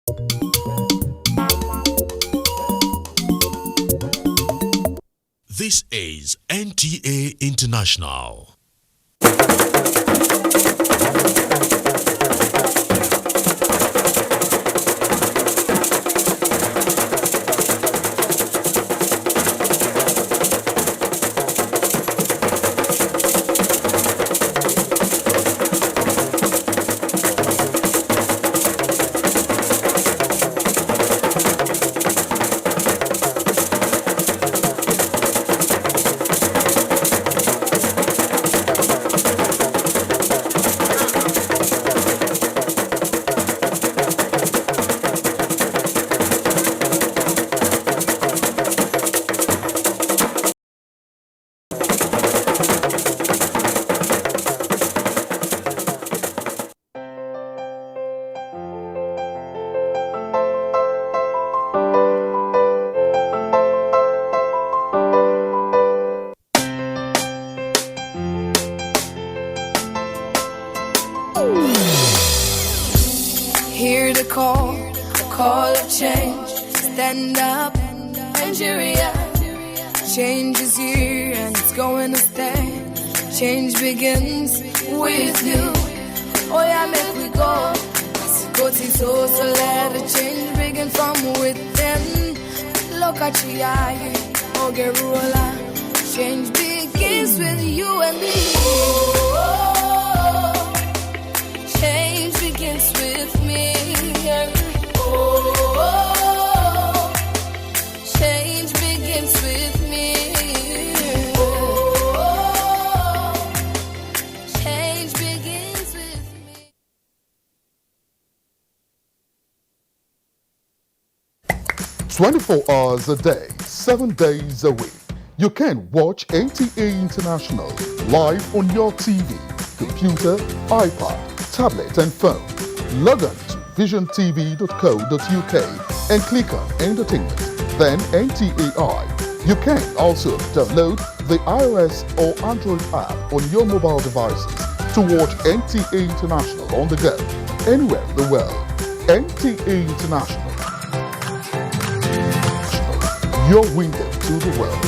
This is NTA International. Hear the call of change. Stand up, Nigeria. Change is here and it's going to stay. Change begins with you. Oh yeah, make we go. Go to so let the change begin from within. Look at you, oh Gerula. Change begins with you and me. Change begins with me. Oh, change begins with me. Oh, change begins with me. 24 hours a day, 7 days a week. You can watch NTA International live on your TV, computer, iPad, tablet and phone. Log on to visiontv.co.uk and click on Entertainment, then NTAI. You can also download the iOS or Android app on your mobile devices to watch NTA International on the go, anywhere in the world. NTA International, your window to the world.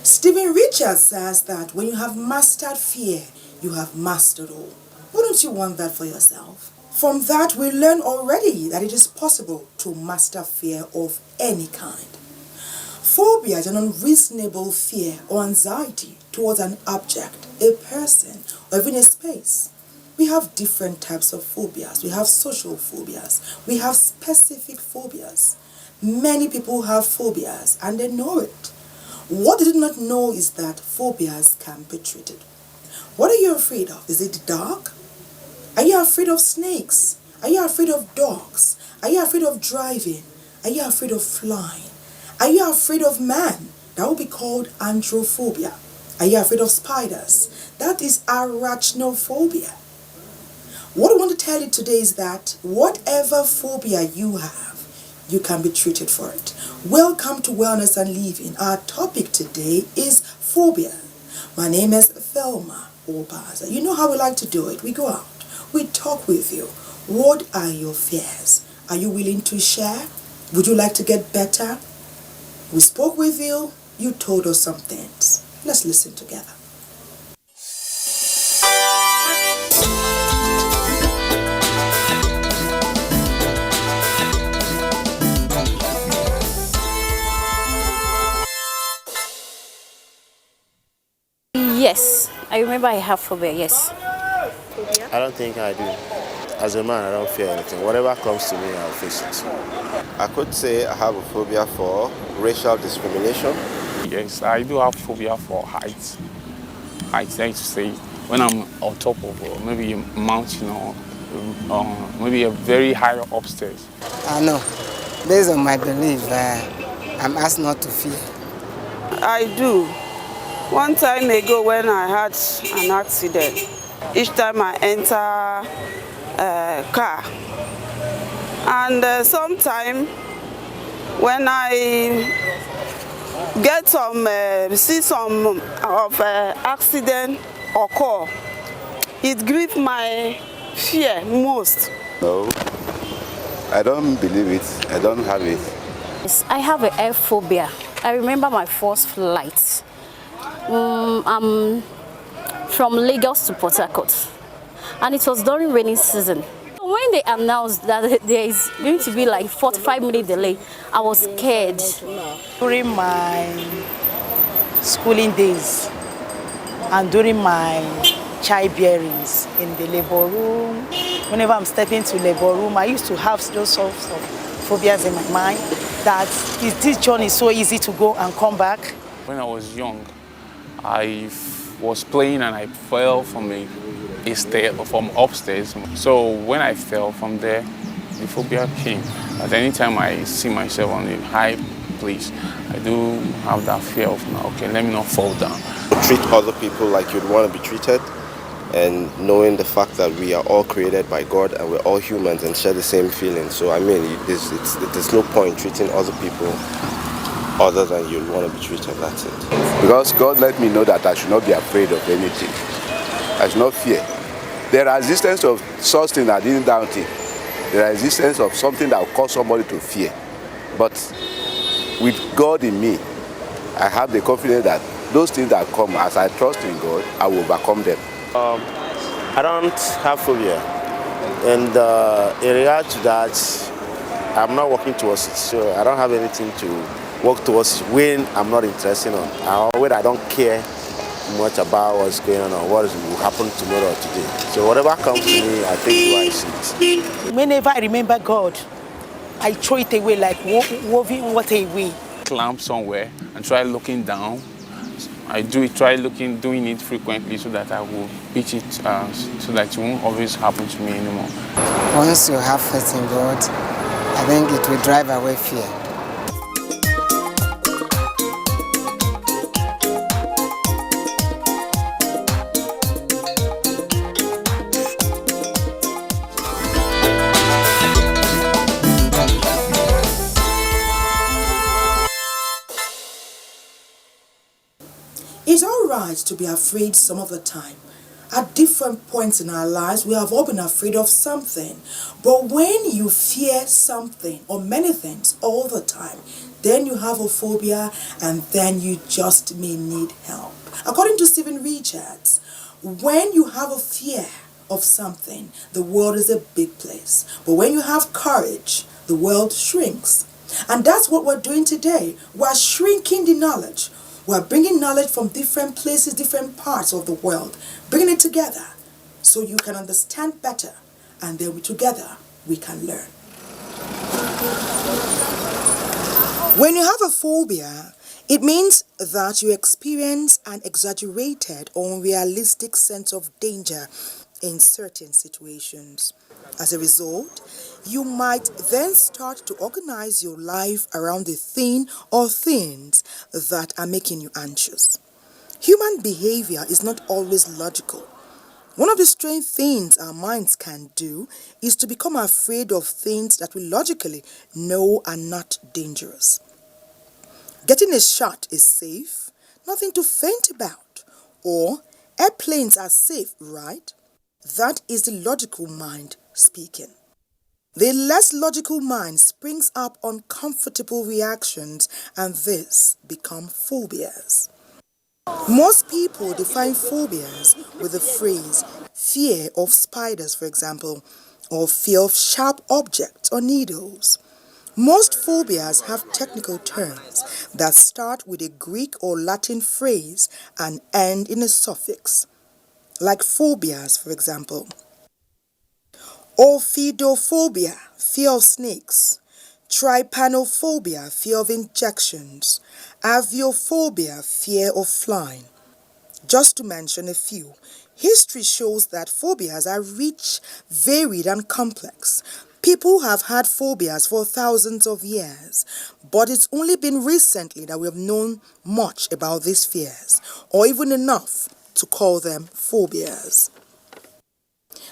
Stephen Richards says that when you have mastered fear, you have mastered all. Wouldn't you want that for yourself? From that, we learn already that it is possible to master fear of any kind. Phobia is an unreasonable fear or anxiety towards an object, a person, or even a space. We have different types of phobias. We have social phobias. We have specific phobias. Many people have phobias and they know it. What they did not know is that phobias can be treated. What are you afraid of? Is it the dark? Are you afraid of snakes? Are you afraid of dogs? Are you afraid of driving? Are you afraid of flying? Are you afraid of man? That would be called androphobia. Are you afraid of spiders? That is arachnophobia. What I want to tell you today is that whatever phobia you have, you can be treated for it. Welcome to Wellness and Living. Our topic today is phobia. My name is Thelma Obaza. You know how we like to do it. We go out. We talk with you. What are your fears? Are you willing to share? Would you like to get better? We spoke with you. You told us some things. Let's listen together. Yes, I remember I have phobia, yes. I don't think I do. As a man, I don't fear anything. Whatever comes to me, I'll face it. I could say I have a phobia for racial discrimination. Yes, I do have phobia for heights. Heights, I used to say, when I'm on top of maybe a mountain or maybe a very high upstairs. I know. Based on my belief, I'm asked not to fear. I do. One time ago when I had an accident, each time I enter a car, and sometime when I get see some of accident occur, it grieves my fear most. No, I don't believe it. I don't have it. Yes, I have an air phobia. I remember my first flight. I'm from Lagos to Port Harcourt, and it was during rainy season. When they announced that there is going to be like 45-minute delay, I was scared. During my schooling days and during my childbearings in the labor room, whenever I'm stepping to labor room, I used to have those sorts of phobias in my mind that this journey is so easy to go and come back. When I was young, I was playing and I fell from a stair from upstairs. So when I fell from there, the phobia came. At any time I see myself on a high place, I do have that fear of, okay, let me not fall down. Treat other people like you'd want to be treated, and knowing the fact that we are all created by God and we're all humans and share the same feelings. So I mean, there's no point treating other people other than you'd want to be treated. That's it. Because God let me know that I should not be afraid of anything. I should not fear. The resistance of such thing I didn't doubt it. The resistance of something that will cause somebody to fear. But with God in me, I have the confidence that those things that come, as I trust in God, I will overcome them. I don't have phobia, and in regard to that, I'm not working towards it. So I don't have anything to work towards when I'm not interested on, or when I don't care much about what's going on or what will happen tomorrow or today. So whatever comes to me, I take it wisely. Whenever I remember God, I throw it away like woven water away. Climb somewhere and try looking down. I doing it frequently so that I will beat it, so that it won't always happen to me anymore. Once you have faith in God, I think it will drive away fear. It's all right to be afraid some of the time. At different points in our lives, we have all been afraid of something. But when you fear something or many things all the time, then you have a phobia and then you just may need help. According to Stephen Richards, when you have a fear of something, the world is a big place. But when you have courage, the world shrinks. And that's what we're doing today. We're shrinking the knowledge. We're bringing knowledge from different places, different parts of the world, bringing it together so you can understand better, and then together we can learn. When you have a phobia, it means that you experience an exaggerated or unrealistic sense of danger in certain situations. As a result, you might then start to organize your life around the thing or things that are making you anxious. Human behavior is not always logical. One of the strange things our minds can do is to become afraid of things that we logically know are not dangerous. Getting a shot is safe, nothing to faint about. Or, airplanes are safe, right? That is the logical mind speaking. The less logical mind springs up uncomfortable reactions, and this become phobias. Most people define phobias with the phrase fear of spiders, for example, or fear of sharp objects or needles. Most phobias have technical terms that start with a Greek or Latin phrase and end in a suffix, like phobias, for example. Ophidophobia, fear of snakes. Trypanophobia, fear of injections. Aviophobia, fear of flying. Just to mention a few. History shows that phobias are rich, varied, and complex. People have had phobias for thousands of years, but it's only been recently that we have known much about these fears, or even enough to call them phobias.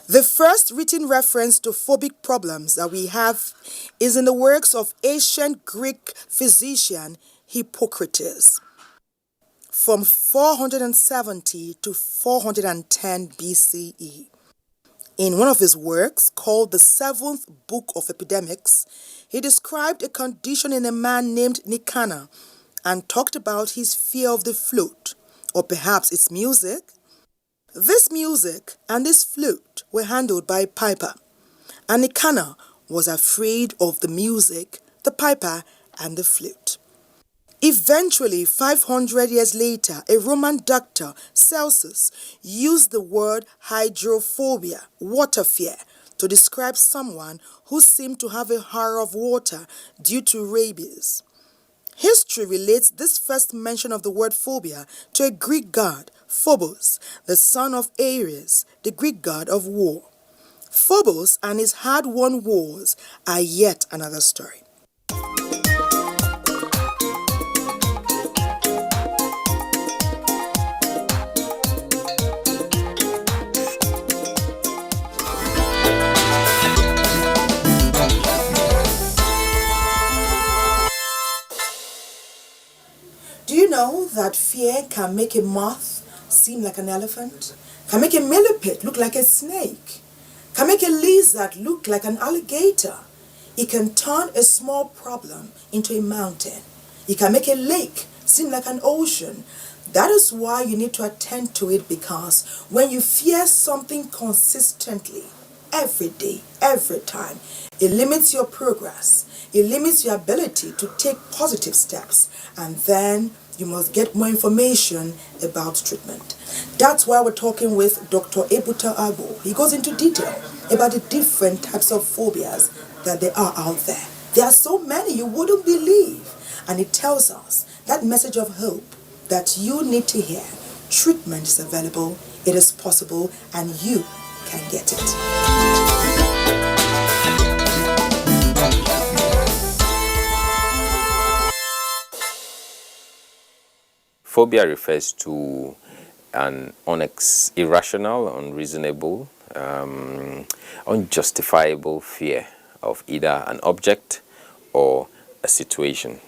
The first written reference to phobic problems that we have is in the works of ancient Greek physician Hippocrates from 470 to 410 BCE. In one of his works, called the Seventh Book of Epidemics, he described a condition in a man named Nicanor and talked about his fear of the flute, or perhaps its music. This music and this flute were handled by a piper, and Nicanor was afraid of the music, the piper, and the flute. Eventually, 500 years later, a Roman doctor, Celsus, used the word hydrophobia, water fear, to describe someone who seemed to have a horror of water due to rabies. History relates this first mention of the word phobia to a Greek god, Phobos, the son of Ares, the Greek god of war. Phobos and his hard-won wars are yet another story. Do you know that fear can make a moth seem like an elephant? Can make a millipede look like a snake? Can make a lizard look like an alligator? It can turn a small problem into a mountain. It can make a lake seem like an ocean. That is why you need to attend to it, because when you fear something consistently, every day, every time, it limits your progress. It limits your ability to take positive steps, and then you must get more information about treatment. That's why we're talking with Dr. Ebuka Agbo. He goes into detail about the different types of phobias that there are out there. There are so many you wouldn't believe, and it tells us that message of hope that you need to hear. Treatment is available, it is possible, and you can get it. Phobia refers to an irrational, unreasonable, unjustifiable fear of either an object or a situation.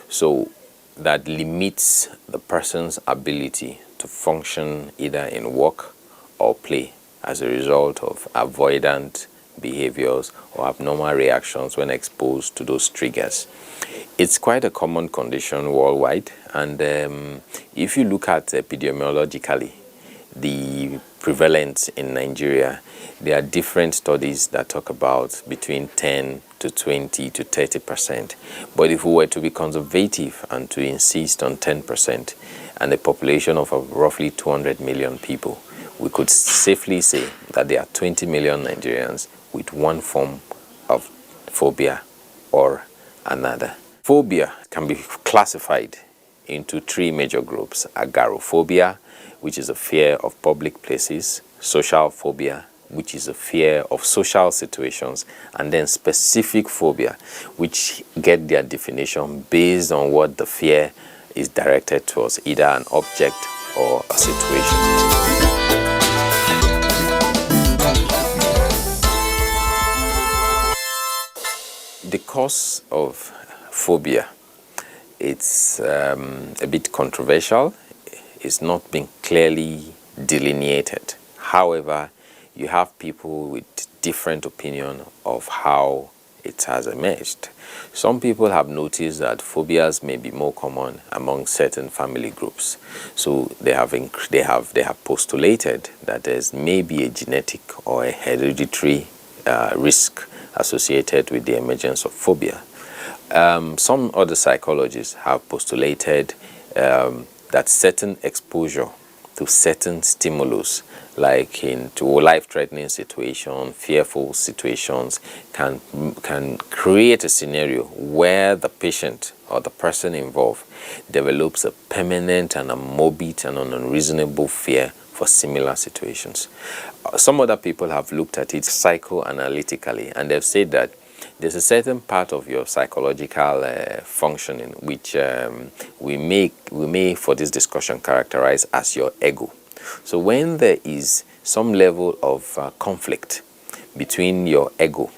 So that limits the person's ability to function either in work or play as a result of avoidant behaviors or abnormal reactions when exposed to those triggers. It's quite a common condition worldwide, and if you look at epidemiologically the prevalence in Nigeria, there are different studies that talk about between 10 to 20 to 30%. But if we were to be conservative and to insist on 10% and a population of roughly 200 million people, we could safely say that there are 20 million Nigerians with one form of phobia or another. Phobia can be classified into three major groups: agoraphobia, which is a fear of public places; social phobia, which is a fear of social situations; and then specific phobia, which get their definition based on what the fear is directed towards, either an object or a situation. The cause of phobia, it's a bit controversial. It's not been clearly delineated. However, you have people with different opinion of how it has emerged. Some people have noticed that phobias may be more common among certain family groups. So they have postulated that there's maybe a genetic or a hereditary risk associated with the emergence of phobia. Some other psychologists have postulated that certain exposure to certain stimulus, like into life-threatening situations, fearful situations, can create a scenario where the patient or the person involved develops a permanent and a morbid and an unreasonable fear for similar situations. Some other people have looked at it psychoanalytically, and they've said that there's a certain part of your psychological functioning which we may for this discussion characterize as your ego. So when there is some level of conflict between your ego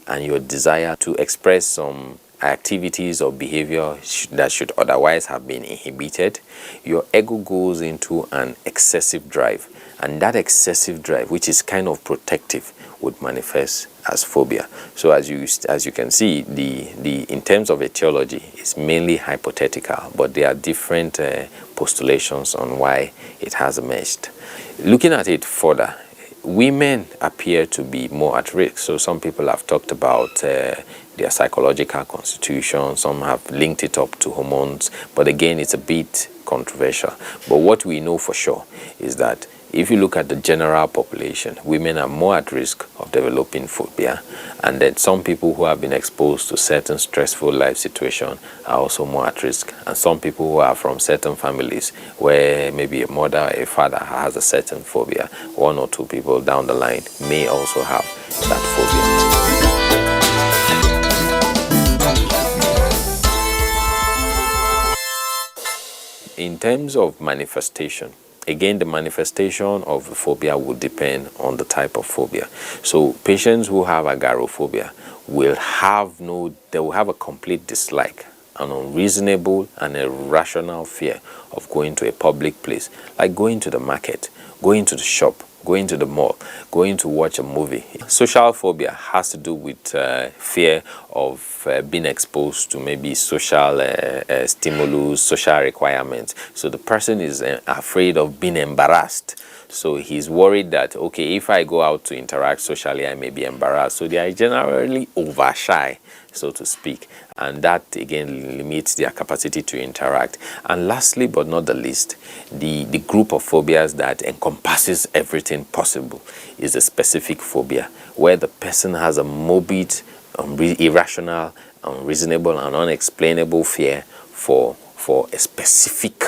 and your desire to express some activities or behavior that should otherwise have been inhibited, your ego goes into an excessive drive, and that excessive drive, which is kind of protective, would manifest as phobia. So as you can see, the in terms of etiology, it's mainly hypothetical, but there are different postulations on why it has emerged. Looking at it further, women appear to be more at risk. So some people have talked about their psychological constitution, some have linked it up to hormones, but again, it's a bit controversial. But what we know for sure is that if you look at the general population, women are more at risk of developing phobia, and then some people who have been exposed to certain stressful life situations are also more at risk, and some people who are from certain families where maybe a mother or a father has a certain phobia, one or two people down the line may also have that phobia. In terms of manifestation, again, the manifestation of the phobia will depend on the type of phobia. So patients who have agoraphobia will have a complete dislike, an unreasonable and irrational fear of going to a public place, like going to the market, going to the shop, going to the mall, going to watch a movie. Social phobia has to do with fear of being exposed to maybe social stimulus, social requirements. So the person is afraid of being embarrassed. So he's worried that, okay, if I go out to interact socially, I may be embarrassed. So they are generally over shy, so to speak. And that, again, limits their capacity to interact. And lastly, but not the least, the group of phobias that encompasses everything possible is a specific phobia, where the person has a morbid, irrational, unreasonable, and unexplainable fear for a specific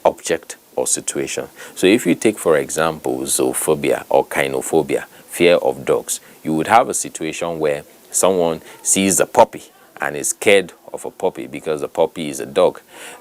object or situation. So if you take, for example, zoophobia or kynophobia, fear of dogs, you would have a situation where someone sees a puppy and is scared of a puppy because the puppy is a dog.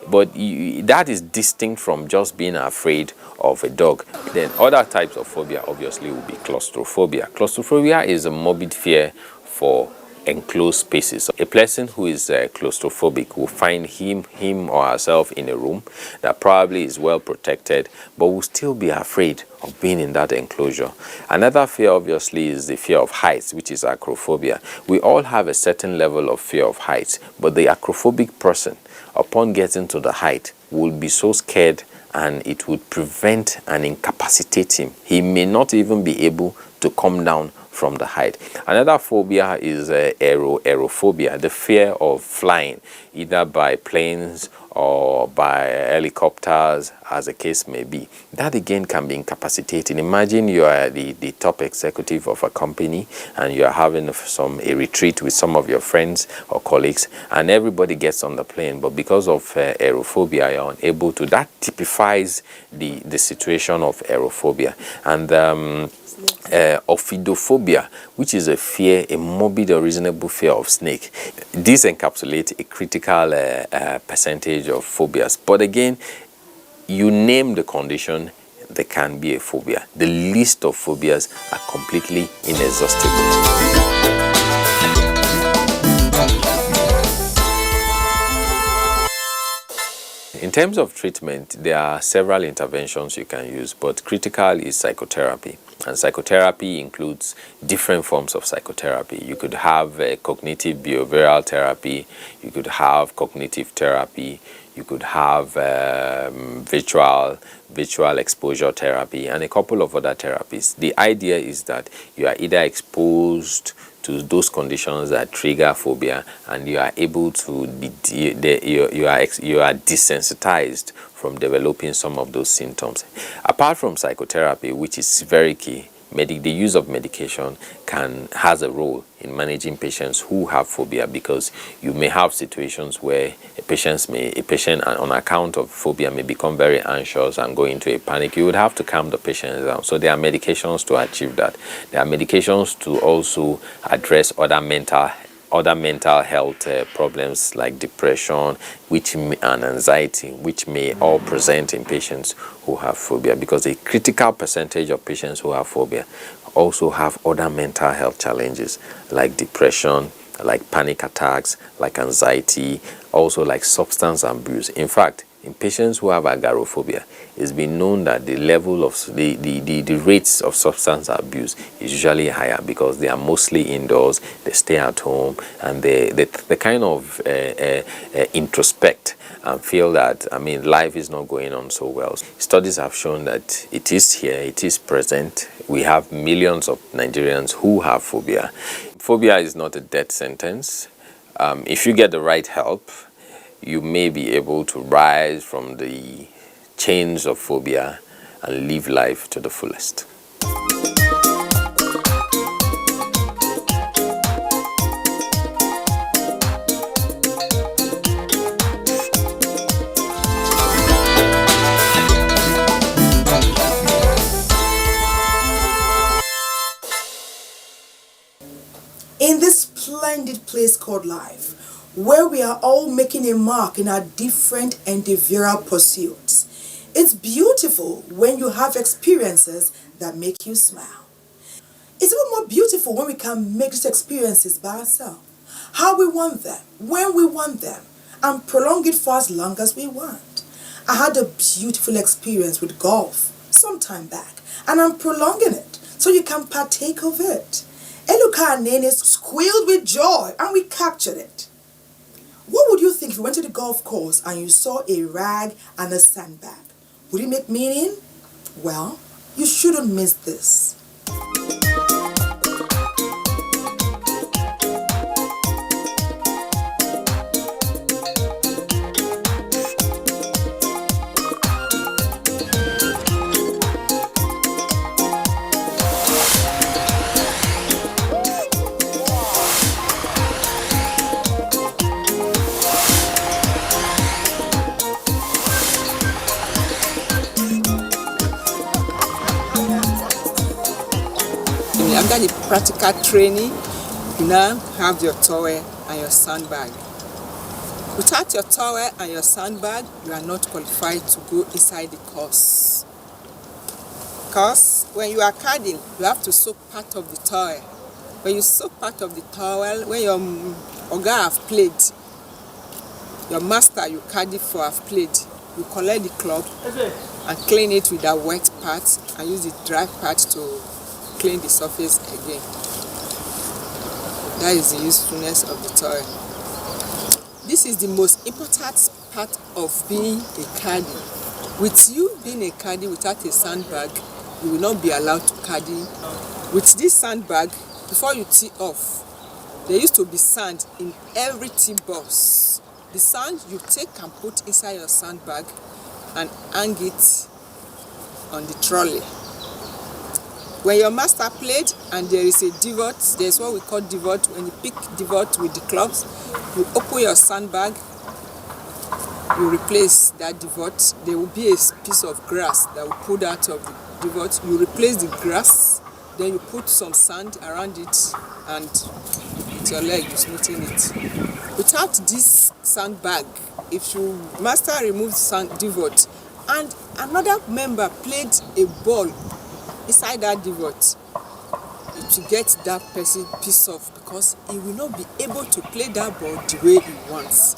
But that is distinct from just being afraid of a dog. Then other types of phobia obviously will be claustrophobia. Claustrophobia is a morbid fear for enclosed spaces. A person who is claustrophobic will find him or herself in a room that probably is well protected, but will still be afraid of being in that enclosure. Another fear obviously is the fear of heights, which is acrophobia. We all have a certain level of fear of heights, but the acrophobic person, upon getting to the height, will be so scared and it would prevent and incapacitate him. He may not even be able to come down from the height. Another phobia is aerophobia, the fear of flying, either by planes or by helicopters, as the case may be. That again can be incapacitating. Imagine you are the top executive of a company and you are having a retreat with some of your friends or colleagues, and everybody gets on the plane, but because of aerophobia, you're unable to. That typifies the situation of aerophobia. And ophidophobia, which is a morbid or reasonable fear of snake. This encapsulates a critical percentage of phobias. But again, you name the condition, there can be a phobia. The list of phobias are completely inexhaustible. In terms of treatment, there are several interventions you can use, but critical is psychotherapy. And psychotherapy includes different forms of psychotherapy. You could have cognitive behavioral therapy, you could have cognitive therapy, you could have virtual exposure therapy, and a couple of other therapies. The idea is that you are either exposed to those conditions that trigger phobia, and you are able to you are desensitized from developing some of those symptoms. Apart from psychotherapy, which is very key, the use of medication has a role in managing patients who have phobia, because you may have situations where a patient on account of phobia may become very anxious and go into a panic. You would have to calm the patient down. So there are medications to achieve that. There are medications to also address other mental health problems like depression and anxiety, which may all present in patients who have phobia, because a critical percentage of patients who have phobia also have other mental health challenges like depression, like panic attacks, like anxiety, also like substance abuse. In fact, in patients who have agoraphobia, it's been known that the level of the rates of substance abuse is usually higher, because they are mostly indoors, they stay at home, and they kind of introspect and feel that, life is not going on so well. Studies have shown that it is here, it is present. We have millions of Nigerians who have phobia. Phobia is not a death sentence. If you get the right help, you may be able to rise from the chains of phobia and live life to the fullest. In this splendid place called life, where we are all making a mark in our different endeavoral pursuits, it's beautiful when you have experiences that make you smile. It's even more beautiful when we can make these experiences by ourselves, how we want them, when we want them, and prolong it for as long as we want. I had a beautiful experience with golf some time back, and I'm prolonging it so you can partake of it. Eluka and Nene squealed with joy, and we captured it. What would you think if you went to the golf course and you saw a rag and a sandbag? Would it make meaning? Well, you shouldn't miss this. After the practical training, you now have your towel and your sandbag. Without your towel and your sandbag, you are not qualified to go inside the course. Because when you are carding, you have to soak part of the towel. When you soak part of the towel, when your oga have played, your master you caddy for have played, you collect the club and clean it with that wet part and use the dry part to clean the surface again. That is the usefulness of the towel. This is the most important part of being a caddy. With you being a caddy without a sandbag, you will not be allowed to caddy. With this sandbag, before you tee off, there used to be sand in every tee box. The sand you take and put inside your sandbag and hang it on the trolley. When your master played and there is a divot, there's what we call divot. When you pick divot with the clubs, you open your sandbag, you replace that divot. There will be a piece of grass that will pull out of the divot. You replace the grass, then you put some sand around it, and with your leg you smoothen it. Without this sandbag, if your master removed sand divot and another member played a ball inside that divot, it will get that person pissed off because he will not be able to play that ball the way he wants.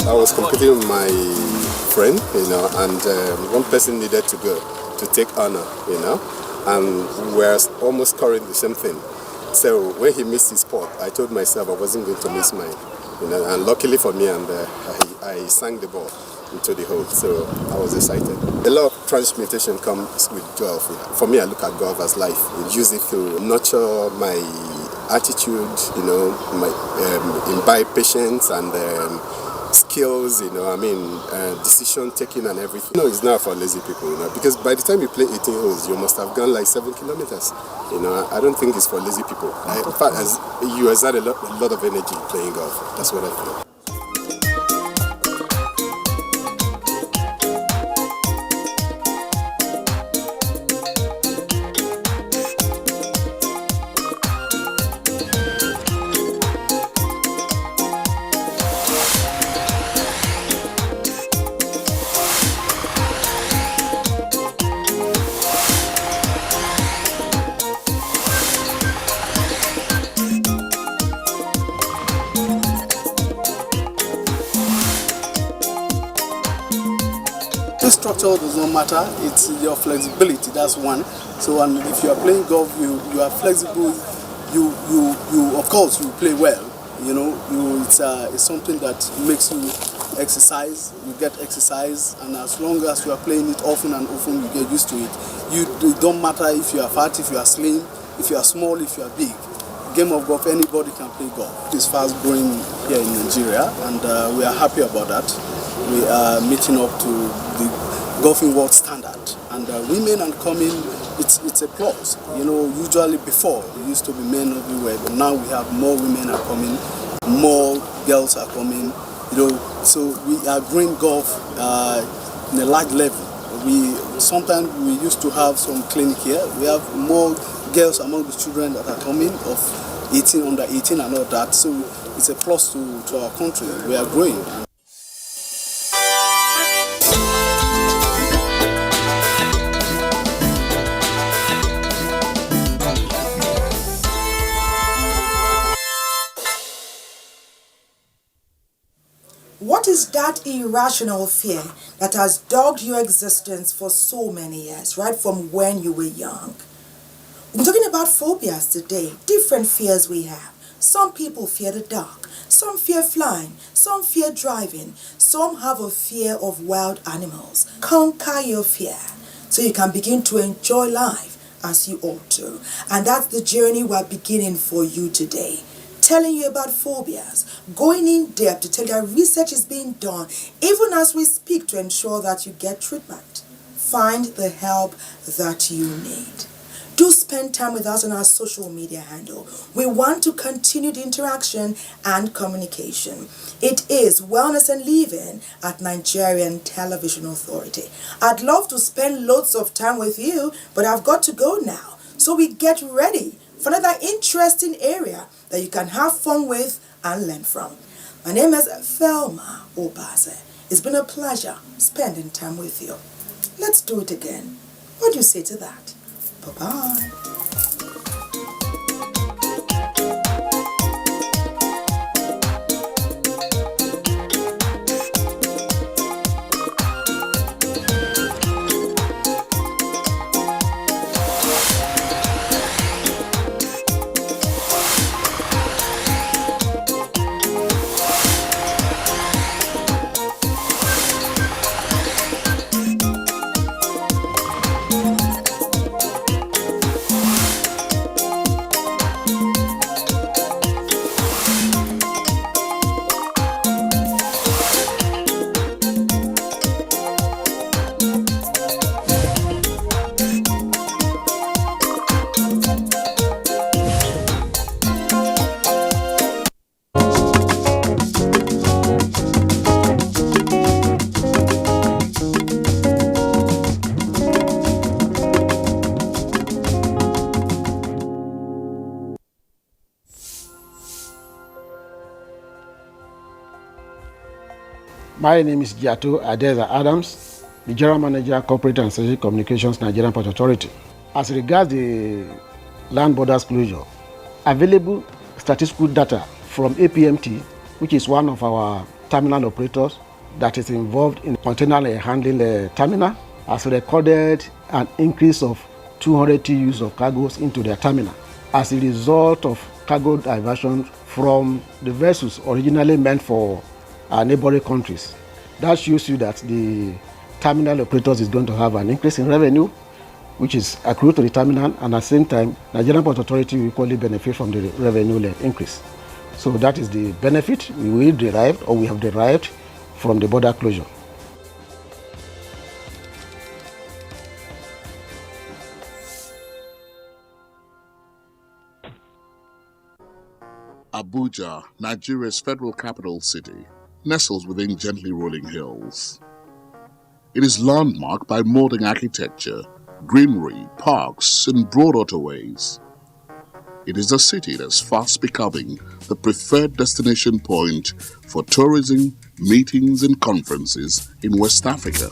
I was competing with my friend, and one person needed to go to take honor, and we're almost scoring the same thing. So when he missed his spot, I told myself I wasn't going to miss mine. And luckily for me, and I sank the ball into the hole. So I was excited. A lot of transmutation comes with golf. For me, I look at golf as life. I use it to nurture my attitude, my imbibe patience and skills, decision taking and everything. It's not for lazy people, because by the time you play 18 holes, you must have gone like 7 kilometers. I don't think it's for lazy people. In fact, you exert a lot of energy playing golf. That's what I feel. Structure does not matter, it's your flexibility, that's one. So and if you are playing golf, you are flexible, you of course you play well, it's something that makes you exercise, you get exercise, and as long as you are playing it often and often, you get used to it. It don't matter if you are fat, if you are slim, if you are small, if you are big. Game of golf, anybody can play golf. It's fast growing here in Nigeria, and we are happy about that. We are meeting up to the golfing world standard, and women are coming. It's a plus. Usually before it used to be men everywhere, but now we have more women are coming, more girls are coming. So we are growing golf in a large level. Sometimes we used to have some clinic here. We have more girls among the children that are coming of 18, under 18 and all that. So it's a plus to our country. We are growing. What is that irrational fear that has dogged your existence for so many years, right from when you were young? We're talking about phobias today, different fears we have. Some people fear the dark, some fear flying, some fear driving, some have a fear of wild animals. Conquer your fear so you can begin to enjoy life as you ought to. And that's the journey we're beginning for you today. Telling you about phobias, going in depth to tell you that research is being done even as we speak to ensure that you get treatment. Find the help that you need. Do spend time with us on our social media handle. We want to continue the interaction and communication. It is Wellness and Living at Nigerian Television Authority. I'd love to spend loads of time with you, but I've got to go now. So we get ready for another interesting area that you can have fun with and learn from. My name is Thelma Obaze. It's been a pleasure spending time with you. Let's do it again. What do you say to that? Bye-bye. My name is Giato Adeza Adams, the General Manager, Corporate and Strategic Communications, Nigerian Port Authority. As regards the land borders closure, available statistical data from APMT, which is one of our terminal operators that is involved in container handling terminal, has recorded an increase of 200 TEUs of cargoes into their terminal. as a result of cargo diversion from the vessels originally meant for neighboring countries. That shows you that the terminal operators is going to have an increase in revenue, which is accrued to the terminal, and at the same time, Nigerian Port Authority will equally benefit from the revenue increase. So that is the benefit we have derived from the border closure. Abuja, Nigeria's federal capital city, nestles within gently rolling hills. It is landmarked by modern architecture, greenery, parks, and broad waterways. It is a city that's fast becoming the preferred destination point for tourism, meetings, and conferences in West Africa.